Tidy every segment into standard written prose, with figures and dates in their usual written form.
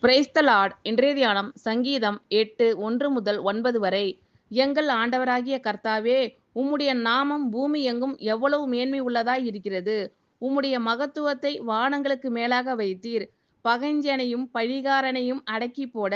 Praise the Lord. இன்றைய தியானம் சங்கீதம் 8:1-9 வரை. எங்கள் ஆண்டவராகிய கர்த்தாவே, உம்முடைய நாமம் பூமி எங்கும் எவ்வளவு மேன்மை உள்ளதாய் இருக்கிறது. உம்முடைய மகத்துவத்தை வானங்களுக்கு மேலாக வைத்தீர். பகைஞனையும் பழிகாரனையும் அடக்கி போட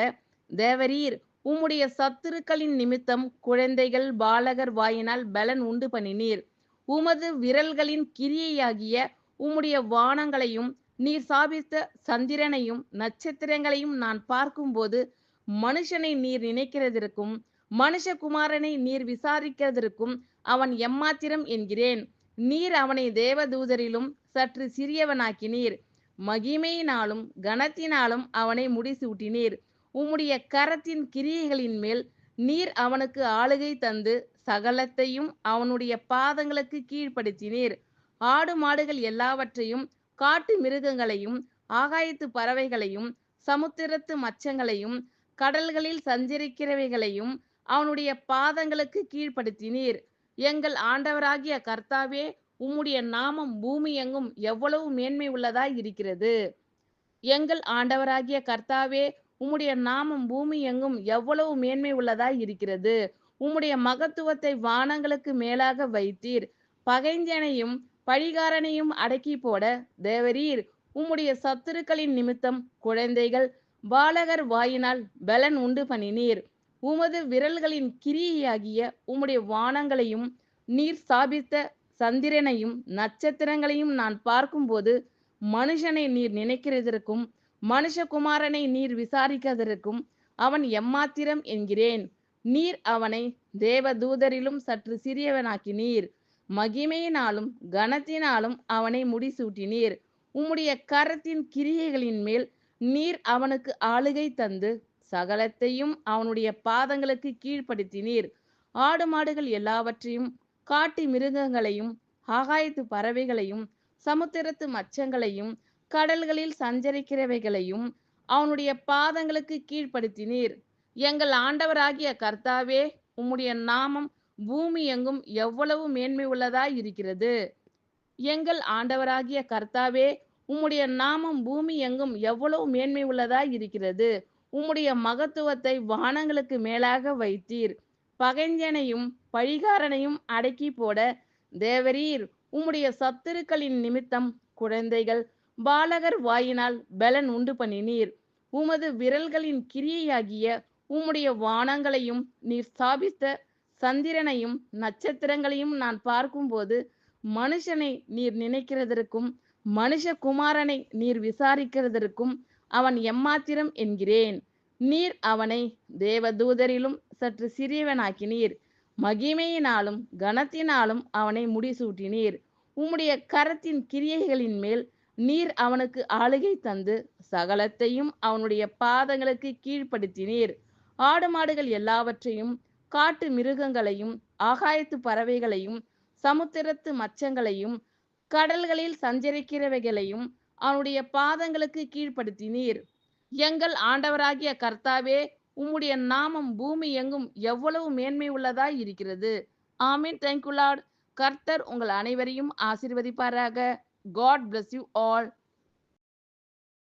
தேவரீர் உம்முடைய சத்துருக்களின் நிமித்தம் குழந்தைகள் பாலகர் வாயினால் பலன் உண்டு பண்ணினீர். உமது விரல்களின் கிரியையாகிய உம்முடைய வானங்களையும் நீர் சாபித்த சந்திரனையும் நட்சத்திரங்களையும் நான் பார்க்கும்போது மனுஷனை நீர் நினைக்கிறதற்கும் மனுஷகுமாரனை நீர் விசாரிக்கிறதற்கும் அவன் எம்மாத்திரம் என்கிறேன். நீர் அவனை தேவதூதரிலும் சற்று சிறியவனாக்கினீர். மகிமையினாலும் கனத்தினாலும் அவனை முடிசூட்டினீர். உம்முடைய கரத்தின் கிரியைகளின் மேல் நீர் அவனுக்கு ஆளுகை தந்து சகலத்தையும் அவனுடைய பாதங்களுக்கு கீழ்ப்படுத்தினீர். ஆடு மாடுகள் எல்லாவற்றையும் காட்டு மிருகங்களையும் ஆகாயத்து பறவைகளையும் சமுத்திரத்து மச்சங்களையும் கடல்களில் சஞ்சரிக்கிறவைகளையும் அவனுடைய பாதங்களுக்கு கீழ்ப்படுத்தினீர். எங்கள் ஆண்டவராகிய கர்த்தாவே, உம்முடைய நாமம் பூமி எங்கும் எவ்வளவு மேன்மை உள்ளதாய் இருக்கிறது. எங்கள் ஆண்டவராகிய கர்த்தாவே, உம்முடைய நாமம் பூமி எங்கும் எவ்வளவு மேன்மை உள்ளதாய் இருக்கிறது. உம்முடைய மகத்துவத்தை வானங்களுக்கு மேலாக வைத்தீர். பகைஞனையும் பழிகாரனையும் அடக்கி போட தேவரீர் உம்முடைய சத்துருக்களின் நிமித்தம் குழந்தைகள் பாலகர் வாயினால் பலன் உண்டு பண்ணினீர். உமது விரல்களின் கிரியையாகிய உம்முடைய வானங்களையும் நீர் ஸ்தாபித்த சந்திரனையும் நட்சத்திரங்களையும் நான் பார்க்கும்போது மனுஷனை நீர் நினைக்கிறதற்கும் மனுஷகுமாரனை நீர் விசாரிக்கிறதற்கும் அவன் எம்மாத்திரம் என்கிறேன். நீர் அவனை தேவதூதரிலும் சற்று சிறியவனாக்கினீர். மகிமையினாலும் கனத்தினாலும் அவனை முடிசூட்டினீர். உம்முடைய கரத்தின் கிரியைகளின் மேல் நீர் அவனுக்கு ஆளுகை தந்து சகலத்தையும் அவனுடைய பாதங்களுக்கு கீழ்ப்படுத்தினீர். ஆடு மாடுகள் எல்லாவற்றையும் காட்டு மிருகங்களையும் ஆகாயத்து பறவைகளையும் சமுத்திரத்து மச்சங்களையும் கடல்களில் சஞ்சரிக்கிறவைகளையும் அவனுடைய பாதங்களுக்கு கீழ்ப்படுத்தினீர். எங்கள் ஆண்டவராகிய கர்த்தாவே, உம்முடைய நாமம் பூமி எங்கும் எவ்வளவு மேன்மை உள்ளதாய் இருக்கிறது. எங்கள் ஆண்டவராகிய கர்த்தாவே, உம்முடைய நாமம் பூமி எங்கும் எவ்வளவு மேன்மை உள்ளதாய் இருக்கிறது. உம்முடைய மகத்துவத்தை வானங்களுக்கு மேலாக வைத்தீர். பகைஞனையும் பழிகாரனையும் அடக்கி போட தேவரீர் உம்முடைய சத்துருக்களின் நிமித்தம் குழந்தைகள் பாலகர் வாயினால் பலன் உண்டு பண்ணினீர். உமது விரல்களின் கிரியையாகிய உம்முடைய வானங்களையும் நீர் ஸ்தாபித்த சந்திரனையும் நட்சத்திரங்களையும் நான் பார்க்கும்போது மனுஷனை நீர் நினைக்கிறதற்கும் மனுஷகுமாரனை நீர் விசாரிக்கிறதற்கும் அவன் எம்மாத்திரம் என்கிறேன். நீர் அவனை தேவதூதரிலும் சற்று சிறியவனாக்கினீர். மகிமையினாலும் கனத்தினாலும் அவனை முடிசூட்டினீர். உம்முடைய கரத்தின் கிரியைகளின் மேல் நீர் அவனுக்கு ஆளுகை தந்து சகலத்தையும் அவனுடைய பாதங்களுக்கு கீழ்ப்படுத்தினீர். ஆடு மாடுகள் எல்லாவற்றையும் காட்டு மிருகங்களையும் ஆகாயத்து பறவைகளையும் சமுத்திரத்து மச்சங்களையும் கடல்களில் சஞ்சரிக்கிறவைகளையும் அவனுடைய பாதங்களுக்கு கீழ்ப்படுத்தினீர். எங்கள் ஆண்டவராகிய கர்த்தாவே, உம்முடைய நாமம் பூமி எங்கும் எவ்வளவு மேன்மை உள்ளதாய் இருக்கிறது. ஆமீன். Thank you Lord. கர்த்தர் உங்கள் அனைவரையும் ஆசீர்வதிப்பாராக. God bless you all.